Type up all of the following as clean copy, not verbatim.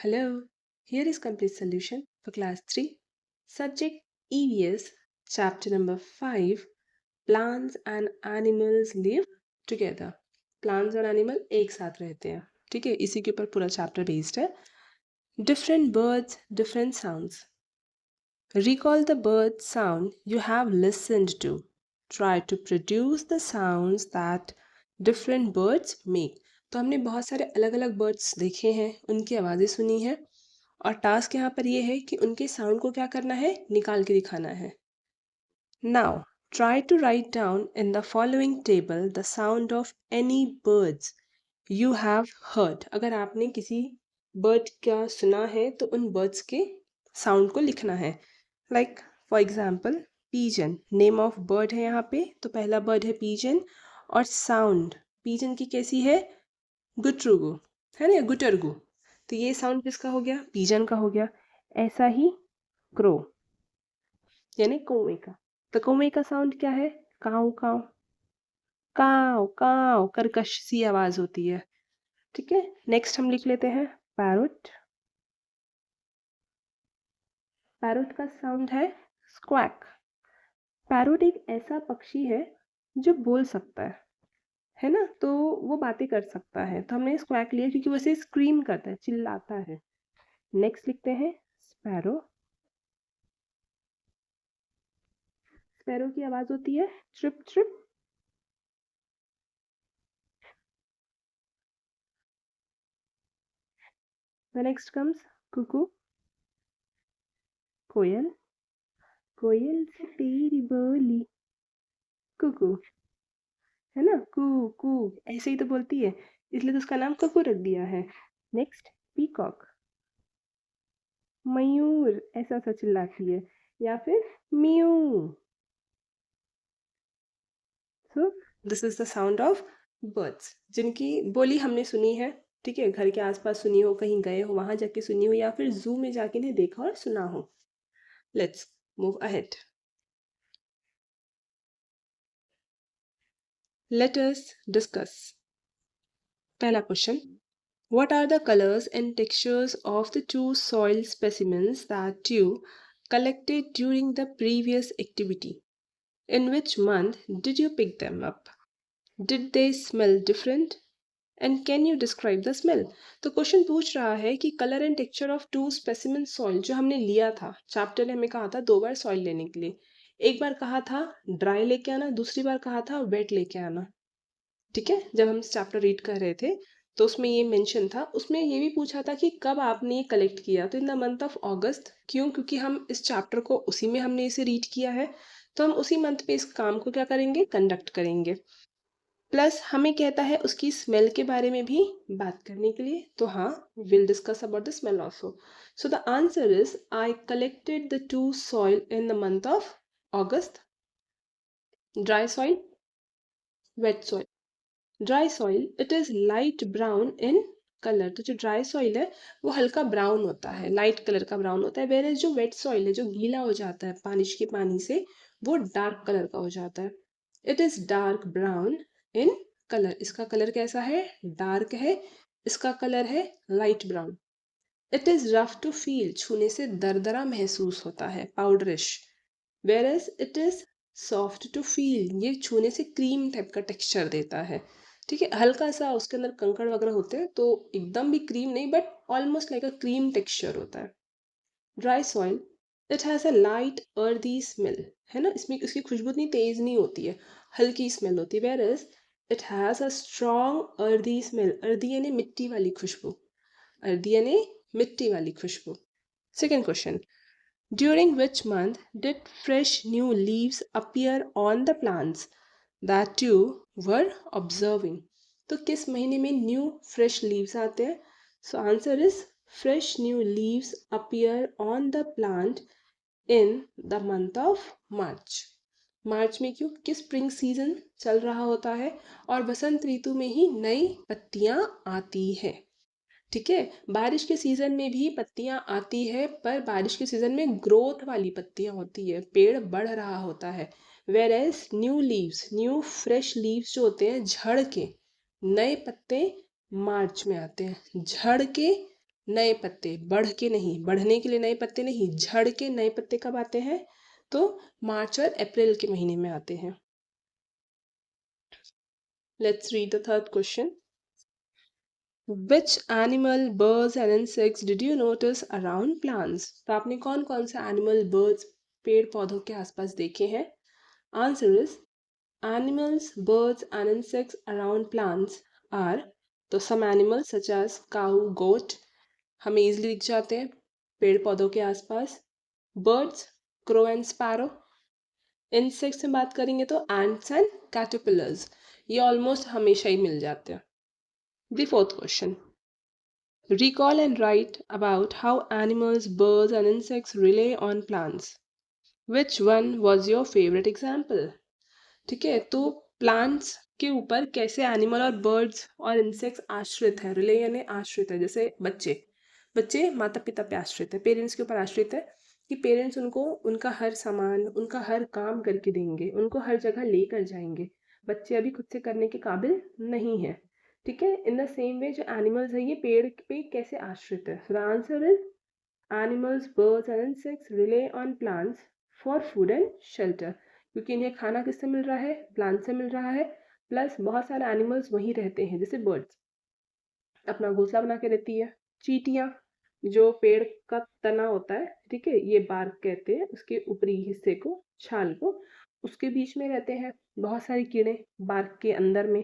Hello, here is complete solution for class 3, subject EVS, chapter number 5, plants and animals live together. Plants और animal एक साथ रहते हैं, ठीक है, इसी के ऊपर पूरा chapter based है. Different birds, different sounds. Recall the bird sound you have listened to. Try to produce the sounds that different birds make. तो हमने बहुत सारे अलग अलग बर्ड्स देखे हैं, उनकी आवाज़ें सुनी हैं और टास्क यहाँ पर ये है कि उनके साउंड को क्या करना है, निकाल के दिखाना है. Now try to write down in the following table the sound of any birds you have heard. अगर आपने किसी बर्ड का सुना है तो उन बर्ड्स के साउंड को लिखना है. Like for example pigeon, name of bird है यहाँ पे, तो पहला बर्ड है पीजन और साउंड पीजन की कैसी है, गुटरुगु, है ना, गुटरगु. तो ये साउंड किसका हो गया, पीजन का हो गया. ऐसा ही क्रो यानी कौवे का, तो कौवे का साउंड क्या है, काव काव, काव काव कर्कश सी आवाज होती है. ठीक है, नेक्स्ट हम लिख लेते हैं पैरोट. पैरोट का साउंड है स्क्वैक. पैरोट एक ऐसा पक्षी है जो बोल सकता है ना, तो वो बातें कर सकता है, तो हमने स्क्वैक लिया क्योंकि वैसे स्क्रीम करता है, चिल्लाता है. नेक्स्ट लिखते हैं स्पैरो. स्पैरो की आवाज होती है trip trip. The next comes cuckoo. कोयल, कोयल से तेरी बोली, कुकू, है ना, कू कू ऐसे ही तो बोलती है, इसलिए तो उसका नाम कुकू रख दिया है. Next peacock. मयूर ऐसा सा चिल्लाती है, या फिर mu. So this is the sound of birds जिनकी बोली हमने सुनी है. ठीक है, घर के आसपास सुनी हो, कहीं गए हो वहां जाके सुनी हो, या फिर जू में जाके ने देखा और सुना हो. Let's move ahead. Let us discuss. पहला question. What are the colors and textures of the two soil specimens that you collected during the previous activity? In which month did you pick them up? Did they smell different? And can you describe the smell? तो question पूछ रहा है कि colour and texture of two specimen soil जो हमने लिया था, chapter ने हमें कहा था 2 बार सॉइल लेने के लिए. एक बार कहा था ड्राई लेके आना, दूसरी बार कहा था वेट लेके आना. ठीक है, जब हम चैप्टर रीड कर रहे थे तो उसमें ये मेंशन था, उसमें ये भी पूछा था कि कब आपने ये कलेक्ट किया, तो इन द मंथ ऑफ अगस्त. क्यों, क्योंकि हम इस चैप्टर को उसी में हमने इसे रीड किया है, तो हम उसी मंथ पे इस काम को क्या करेंगे, कंडक्ट करेंगे. प्लस हमें कहता है उसकी स्मेल के बारे में भी बात करने के लिए, तो हाँ, will discuss about the smell also. So the answer is I collected the two soil in the month of August. Dry soil, wait soil. Dry soil it is light brown in colour, तो जो dry soil है वो हल्का brown होता है, light colour का brown होता है. वेयर जो वेट सॉइल है, जो गीला हो जाता है बारिश के पानी से, वो डार्क कलर का हो जाता है. It is dark brown in colour. इसका कलर कैसा है, डार्क है. इसका कलर है light brown. It is rough to feel, छूने से दरदरा महसूस होता है, powderish. Where it is soft to feel, ये छूने से क्रीम टाइप का टेक्सचर देता है. ठीक है, हल्का सा उसके अंदर कंकड़ वगैरह होते हैं, तो एकदम भी क्रीम नहीं, but almost like a cream texture होता है. Dry soil it has a light earthy smell, है ना, इसमें उसकी खुशबू इतनी तेज नहीं होती है, हल्की स्मेल होती है. Where it has a strong earthy smell. Earthy यानी मिट्टी वाली खुशबू, अर्दी यानी मिट्टी वाली खुशबू. Second question. During which month did fresh new leaves appear on the plants that you were observing? तो किस महीने में न्यू फ्रेश लीव्स आते हैं? So answer is fresh new leaves appear on the plant in the month of March. मार्च में, क्यों, कि spring season चल रहा होता है और बसंत ऋतु में ही नई पत्तियां आती है. ठीक है, बारिश के सीजन में भी पत्तियां आती है, पर बारिश के सीजन में ग्रोथ वाली पत्तियां होती है, पेड़ बढ़ रहा होता है. Whereas new leaves, new fresh leaves जो होते हैं, झड़ के नए पत्ते मार्च में आते हैं. झड़ के नए पत्ते, बढ़ के नहीं, बढ़ने के लिए नए पत्ते नहीं, झड़ के नए पत्ते कब आते हैं? तो मार्च और अप्रैल के महीने में आते हैं। Let's read the third question. Which animal, birds and insects did you notice around plants? तो आपने कौन कौन से एनिमल, बर्ड्स, पेड़ पौधों के आसपास देखे हैं? Answer is animals, birds and insects around plants are, तो some animals such as cow, goat हमें easily दिख जाते हैं पेड़ पौधों के आसपास। birds, crow and sparrow। insects में बात करेंगे तो ants and caterpillars, ये ऑलमोस्ट हमेशा ही मिल जाते हैं। The fourth question. Recall and write about how animals, birds and insects rely on plants. Which one was your favorite example? ठीक है, तो प्लांट्स के ऊपर कैसे एनिमल और बर्ड्स और इंसेक्ट्स आश्रित है, रिले यानी आश्रित है। जैसे बच्चे माता पिता पे आश्रित है, पेरेंट्स के ऊपर आश्रित है कि पेरेंट्स उनको उनका हर सामान, उनका हर काम करके देंगे, उनको हर जगह लेकर जाएंगे। बच्चे अभी खुद से करने के काबिल नहीं है। ठीक है, इन द सेम वे जो एनिमल्स है ये पेड़ पे कैसे आश्रित है। So the answer is animals, birds and insects relay on plants for food and shelter, क्योंकि इन्हें खाना किससे मिल रहा है? प्लांट से मिल रहा है। प्लस बहुत सारे एनिमल्स वहीं रहते हैं, जैसे बर्ड्स अपना घोंसला बना के रहती है। चींटियाँ जो पेड़ का तना होता है, ठीक है, ये बार्क कहते हैं उसके ऊपरी हिस्से को, छाल को, उसके बीच में रहते हैं। बहुत सारे कीड़े बार्क के अंदर में,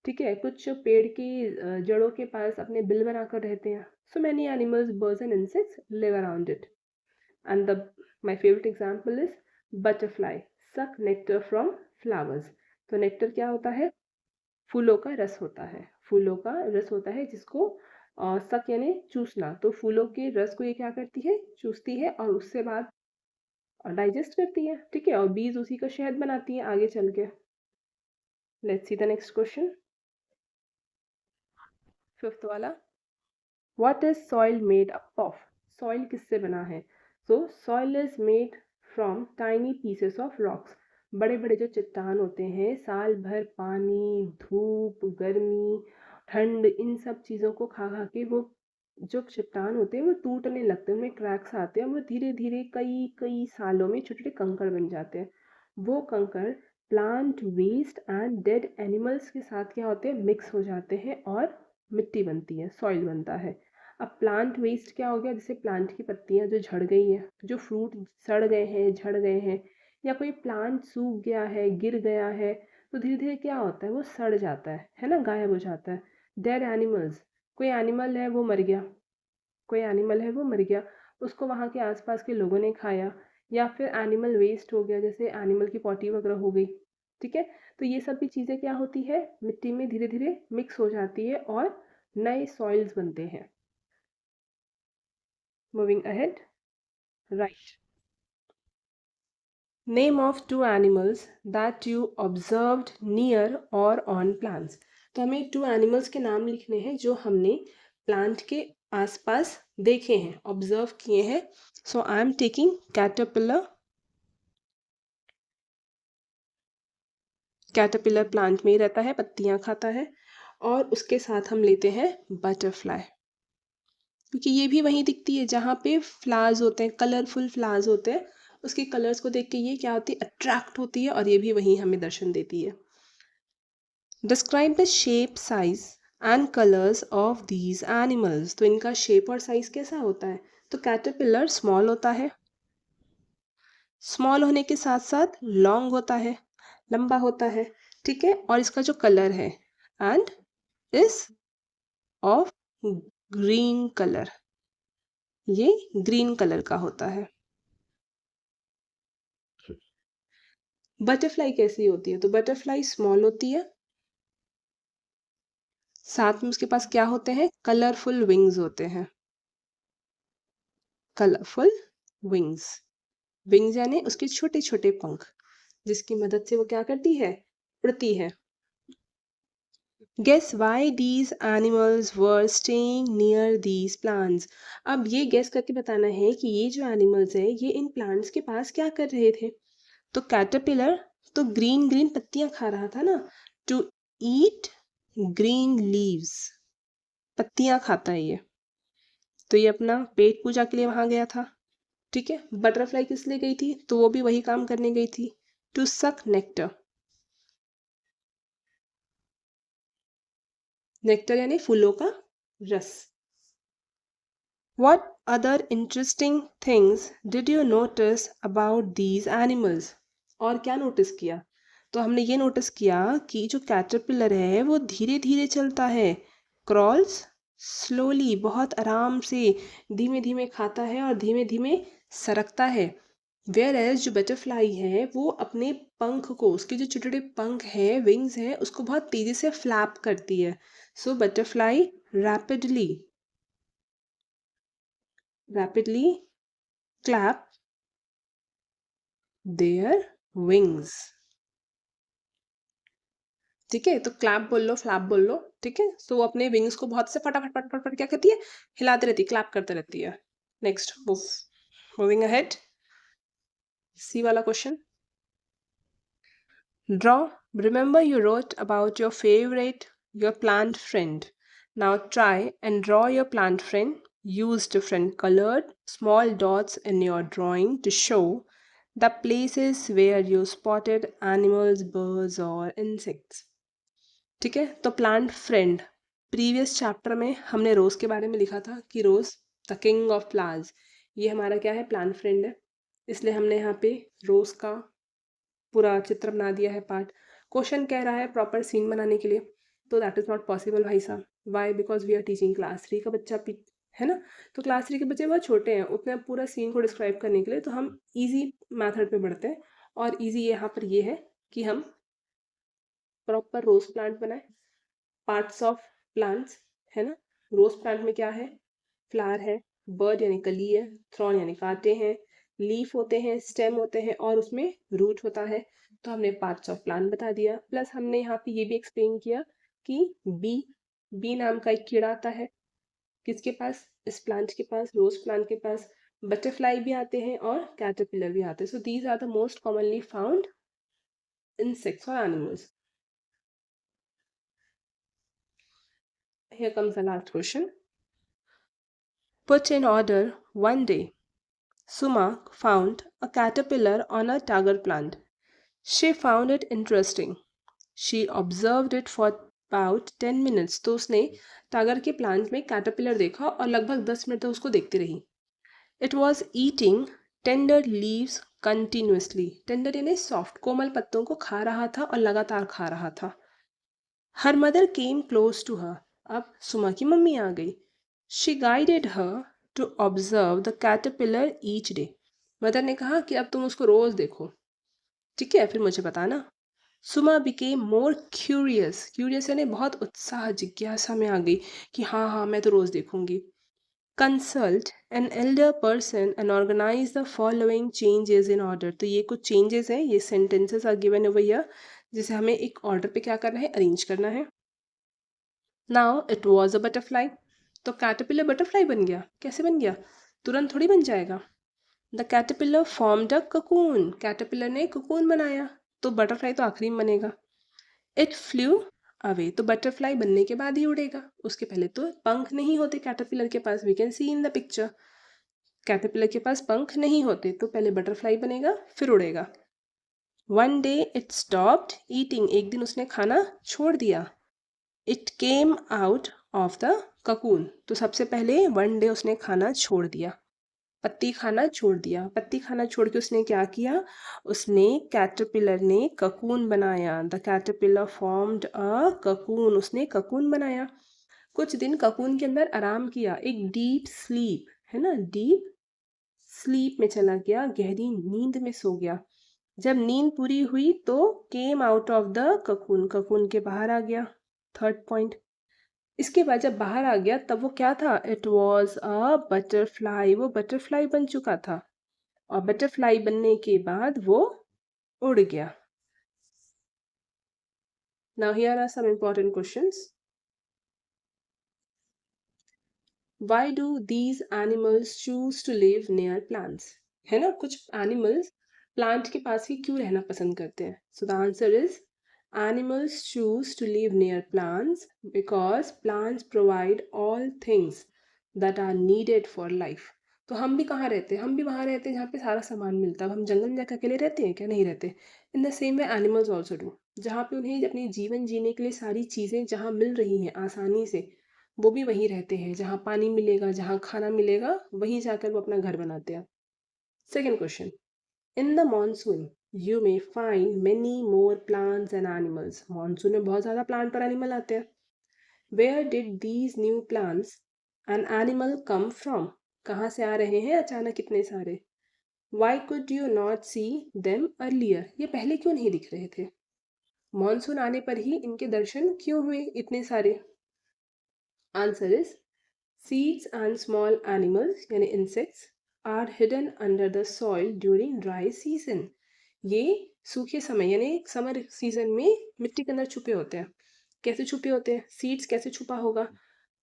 ठीक है, कुछ पेड़ की जड़ों के पास अपने बिल बनाकर रहते हैं। So many animals, birds and insects live around it. And the my favourite example is butterfly सक नेक्टर फ्रॉम फ्लावर्स। तो नेक्टर क्या होता है? फूलों का रस होता है। फूलों का रस होता है जिसको सक यानी चूसना। तो फूलों के रस को ये क्या करती है? चूसती है और उससे बाद डाइजेस्ट करती है। ठीक है, और बीज उसी का शहद बनाती है आगे चल के। Let's see the next question, fifth वाला। What is soil made up of? Soil किससे बना है? So soil is made from tiny pieces of rocks. बड़े बड़े जो चट्टान होते हैं, साल भर पानी, धूप, गर्मी, ठंड, इन सब चीज़ों को खा खा के वो जो चट्टान होते हैं वो टूटने लगते हैं, उनमें क्रैक्स आते हैं, वो धीरे धीरे कई कई सालों में छोटे छोटे कंकड़ बन जाते हैं। वो कंकड़ plant waste and dead animals के साथ क्या होते हैं? मिक्स हो जाते हैं और मिट्टी बनती है, सॉइल बनता है। अब प्लांट वेस्ट क्या हो गया? जैसे प्लांट की पत्तियां जो झड़ गई हैं, जो फ्रूट सड़ गए हैं, झड़ गए हैं, या कोई प्लांट सूख गया है, गिर गया है, तो धीरे धीरे क्या होता है? वो सड़ जाता है ना, गायब हो जाता है। डेड एनिमल्स, कोई एनिमल है वो मर गया, कोई एनिमल है वो मर गया, उसको वहाँ के आसपास के लोगों ने खाया, या फिर एनिमल वेस्ट हो गया, जैसे एनिमल की पॉटी वगैरह हो गई। ठीक है, तो ये सब भी चीज़ें क्या होती है? मिट्टी में धीरे धीरे मिक्स हो जाती है और नए सॉइल्स बनते हैं। Moving ahead, right. Name of two animals that you observed near or on plants. तो हमें टू एनिमल्स के नाम लिखने हैं जो हमने प्लांट के आसपास देखे हैं, ऑब्जर्व किए हैं। So I am taking caterpillar. Caterpillar plant में ही रहता है, पत्तियां खाता है। और उसके साथ हम लेते हैं बटरफ्लाई, क्योंकि ये भी वहीं दिखती है जहाँ पे फ्लावर्स होते हैं, कलरफुल फ्लावर्स होते हैं। उसके कलर्स को देख के ये क्या होती है? अट्रैक्ट होती है, और ये भी वहीं हमें दर्शन देती है। Describe the shape, size and colours of these animals. तो इनका शेप और साइज कैसा होता है? तो कैटरपिलर स्मॉल होता है, स्मॉल होने के साथ साथ लॉन्ग होता है, लंबा होता है। ठीक है, और इसका जो कलर है and is of green colour, ये ग्रीन कलर का होता है। बटरफ्लाई कैसी होती है? तो बटरफ्लाई स्मॉल होती है, साथ में उसके पास क्या होते हैं? कलरफुल विंग्स होते हैं, कलरफुल विंग्स। विंग्स यानी उसके छोटे छोटे पंख, जिसकी मदद से वो क्या करती है? उड़ती है। Guess why these animals were staying near these plants. अब ये गेस करके बताना है कि ये जो एनिमल्स है ये इन प्लांट्स के पास क्या कर रहे थे। तो कैटरपिलर तो ग्रीन ग्रीन पत्तियां खा रहा था ना, टू ईट ग्रीन लीव्स, पत्तियां खाता है ये। तो ये अपना पेट पूजा के लिए वहां गया था। ठीक है, बटरफ्लाई किस लिए गई थी? तो वो भी वही काम करने गई थी, टू सक नेक्टर। नेक्टर यानी फूलों का रस। What other interesting things did you notice about these animals? और क्या नोटिस किया? तो हमने ये नोटिस किया कि जो कैटरपिलर है वो धीरे धीरे चलता है, क्रॉल्स स्लोली, बहुत आराम से, धीमे धीमे खाता है और धीमे धीमे सरकता है। वेयर एज जो बटरफ्लाई है वो अपने पंख को, उसके जो छोटे छोटे पंख है, विंग्स है, उसको बहुत तेजी से फ्लैप करती है। So butterfly rapidly rapidly clap their wings। ठीक है, तो क्लैप बोल लो, फ्लैप बोल लो। ठीक है, तो वो अपने विंग्स को बहुत से फटाफट फटाफट फट क्या करती है, हिलाती रहती है, क्लैप करते रहती है। नेक्स्ट मूविंग अहेड, सी वाला question. Draw, remember you wrote about your favourite, your plant friend. Now try and draw your plant friend. use different colored small dots in your drawing to show the places where you spotted animals, birds or insects। ठीक है, तो plant friend, previous chapter में हमने रोज के बारे में लिखा था कि रोज द किंग ऑफ फ्लावर्स, ये हमारा क्या है, प्लांट फ्रेंड है। इसलिए हमने यहाँ पे रोज का पूरा चित्र बना दिया है पार्ट। क्वेश्चन कह रहा है प्रॉपर सीन बनाने के लिए, तो दैट इज नॉट पॉसिबल भाई साहब। Why? Because we are teaching class 3 का बच्चा है ना, तो क्लास 3 के बच्चे बहुत छोटे हैं, उतने पूरा सीन को डिस्क्राइब करने के लिए तो हम इजी मेथड पे बढ़ते हैं। और इजी यहाँ पर ये है कि हम प्रॉपर रोज प्लांट बनाए, पार्ट्स ऑफ प्लांट्स, है ना। रोज प्लांट में क्या है, फ्लावर है, बर्ड यानी कली है, थ्रॉन यानी कांटे हैं, लीफ होते हैं, स्टेम होते हैं और उसमें रूट होता है। तो हमने पार्ट्स ऑफ प्लांट बता दिया, प्लस हमने यहाँ पे ये भी एक्सप्लेन किया कि बी, बी नाम का एक कीड़ा आता है किसके पास, इस प्लांट के पास, रोज प्लांट के पास। बटरफ्लाई भी आते हैं और कैटरपिलर भी आते हैं। So these are the most commonly found insects or animals। Here comes the last question. Put in order. One day, Suma found a caterpillar on a tagar plant. She found it interesting. She observed it for about 10 minutes. तो उसने टागर के plant में caterpillar देखा और लगभग 10 minute तक उसको देखती रही। It was eating tender leaves continuously. Tender यानी सॉफ्ट, कोमल पत्तों को खा रहा था और लगातार खा रहा था। Her mother came close to her. अब सुमा की मम्मी आ गई। She guided her to observe the caterpillar each day. Mother ने कहा कि अब तुम उसको रोज देखो, ठीक है, फिर मुझे बताना। सुमा became more curious. Curious यानी बहुत उत्साह, जिज्ञासा में आ गई कि हाँ हाँ मैं तो रोज देखूंगी। Consult an elder person and organize the following changes in order। तो ये कुछ changes हैं, ये sentences are given over here जिसे हमें एक order पे क्या करना है, arrange करना है। Now it was a butterfly। तो caterpillar butterfly बन गया, कैसे बन गया, तुरंत थोड़ी बन जाएगा। The caterpillar formed a cocoon। caterpillar ने cocoon बनाया, तो butterfly तो आखिरी में बनेगा। It flew अवे, तो बटरफ्लाई बनने के बाद ही उड़ेगा, उसके पहले तो पंख नहीं होते कैटरपिलर के पास। We can see in the picture, caterpillar के पास पंख नहीं होते, तो पहले बटरफ्लाई बनेगा फिर उड़ेगा। One day it stopped eating. एक दिन उसने खाना छोड़ दिया। It came out of the cocoon. तो सबसे पहले वन डे उसने खाना छोड़ दिया, पत्ती खाना छोड़ दिया। पत्ती खाना छोड़ के उसने क्या किया, उसने कैटरपिलर ने ककून बनाया। The caterpillar formed a cocoon. उसने ककून बनाया, कुछ दिन ककून के अंदर आराम किया, एक डीप स्लीप, है ना, डीप स्लीप में चला गया, गहरी नींद में सो गया। जब नींद पूरी हुई तो came out of the cocoon, cocoon के बाहर आ गया। थर्ड पॉइंट, इसके बाद जब बाहर आ गया तब वो क्या था, इट वॉज अ बटरफ्लाई। वो बटरफ्लाई बन चुका था और बटरफ्लाई बनने के बाद वो उड़ गया। Now here are some important questions. Why do these animals choose to live near plants? है ना, कुछ एनिमल्स प्लांट के पास ही क्यों रहना पसंद करते हैं। So the answer is animals choose to live near plants because plants provide all things that are needed for life. तो हम भी कहाँ रहते हैं? हम भी वहाँ रहते हैं जहाँ पे सारा सामान मिलता है। अब हम जंगल में जाकर अकेले रहते हैं क्या? नहीं रहते। In the same way animals also do. जहाँ पे उन्हें अपने जीवन जीने के लिए सारी चीज़ें जहाँ मिल रही हैं आसानी से, वो भी वहीं रहते हैं। जहाँ पानी मिलेगा, जहाँ खाना मिलेगा, वहीं जाकर वो अपना घर बनाते हैं। Second question, in the monsoon you may find many more plants and animals. Monsoon में बहुत ज़्यादा प्लांट और एनिमल आते हैं। Where did these new plants and animal come from. कहाँ से आ रहे हैं अचानक इतने सारे? Why could you not see them earlier. ये पहले क्यों नहीं दिख रहे थे? मॉनसून आने पर ही इनके दर्शन क्यों हुए इतने सारे? Answer is seeds and small animals यानी insects are hidden under the soil during dry season. ये सूखे समय यानी समर सीजन में मिट्टी के अंदर छुपे होते हैं। कैसे छुपे होते हैं? सीड्स कैसे छुपा होगा?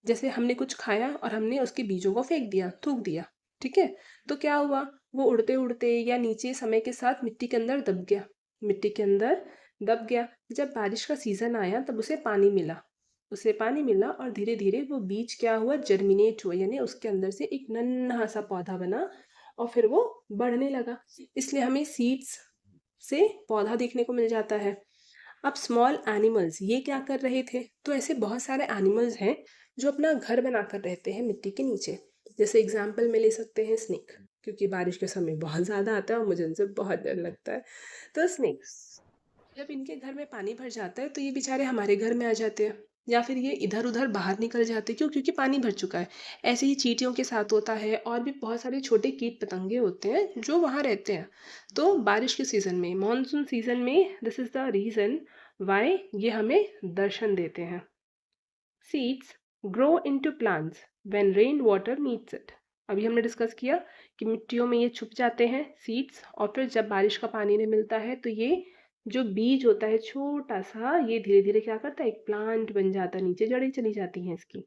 जैसे हमने कुछ खाया और हमने उसके बीजों को फेंक दिया, थूक दिया, ठीक है? तो क्या हुआ? वो उड़ते उड़ते या नीचे समय के साथ मिट्टी के अंदर दब गया। मिट्टी के अंदर दब गया। जब बारिश का सीजन आया तब उसे पानी मिला। उसे पानी मिला और धीरे धीरे वो बीज क्या हुआ? जर्मिनेट हुआ, यानी उसके अंदर से एक नन्हा सा पौधा बना और फिर वो बढ़ने लगा। इसलिए हमें सीड्स से पौधा देखने को मिल जाता है। अब स्मॉल एनिमल्स ये क्या कर रहे थे? तो ऐसे बहुत सारे एनिमल्स हैं जो अपना घर बनाकर रहते हैं मिट्टी के नीचे। जैसे एग्जाम्पल में ले सकते हैं स्नेक, क्योंकि बारिश के समय बहुत ज़्यादा आता है और मुझे उनसे बहुत डर लगता है। तो स्नेक्स, जब इनके घर में पानी भर जाता है तो ये बेचारे हमारे घर में आ जाते हैं, या फिर ये इधर उधर बाहर निकल जाते हैं। क्यों? क्योंकि पानी भर चुका है। ऐसे ही चींटियों के साथ होता है, और भी बहुत सारे छोटे कीट पतंगे होते हैं जो वहाँ रहते हैं। तो बारिश के सीज़न में, मानसून सीज़न में, this is the reason why ये हमें दर्शन देते हैं। Seeds grow into plants when rain water meets it. अभी हमने डिस्कस किया कि मिट्टियों में ये छुप जाते हैं सीड्स, और फिर जब बारिश का पानी इन्हें मिलता है तो ये जो बीज होता है छोटा सा, ये धीरे धीरे क्या करता है? एक प्लांट बन जाता है, नीचे जड़ें चली जाती हैं इसकी।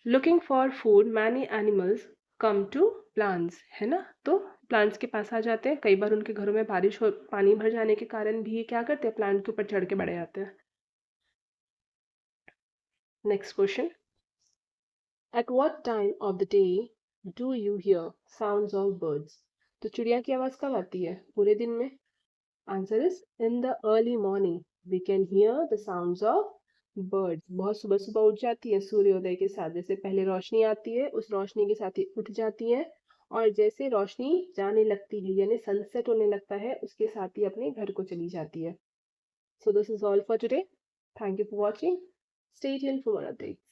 Looking for food many animals come to plants, है ना? तो प्लांट्स के पास आ जाते हैं। कई बार उनके घरों में बारिश हो, पानी भर जाने के कारण भी ये क्या करते हैं? प्लांट के ऊपर चढ़ के बढ़ जाते हैं। Next question, at what time of the day do you hear sounds of birds. तो चिड़िया की आवाज़ कब आती है? पूरे दिन में। Answer is in the early morning we can hear the sounds of birds. बहुत सुबह सुबह उठ जाती है सूर्योदय के साथ। जैसे पहले रोशनी आती है, उस रोशनी के साथ ही उठ जाती है, और जैसे रोशनी जाने लगती है यानी सनसेट होने लगता है, उसके साथ ही अपने घर को चली जाती है। So this is all for today. Thank you for watching. Stay tuned for more updates.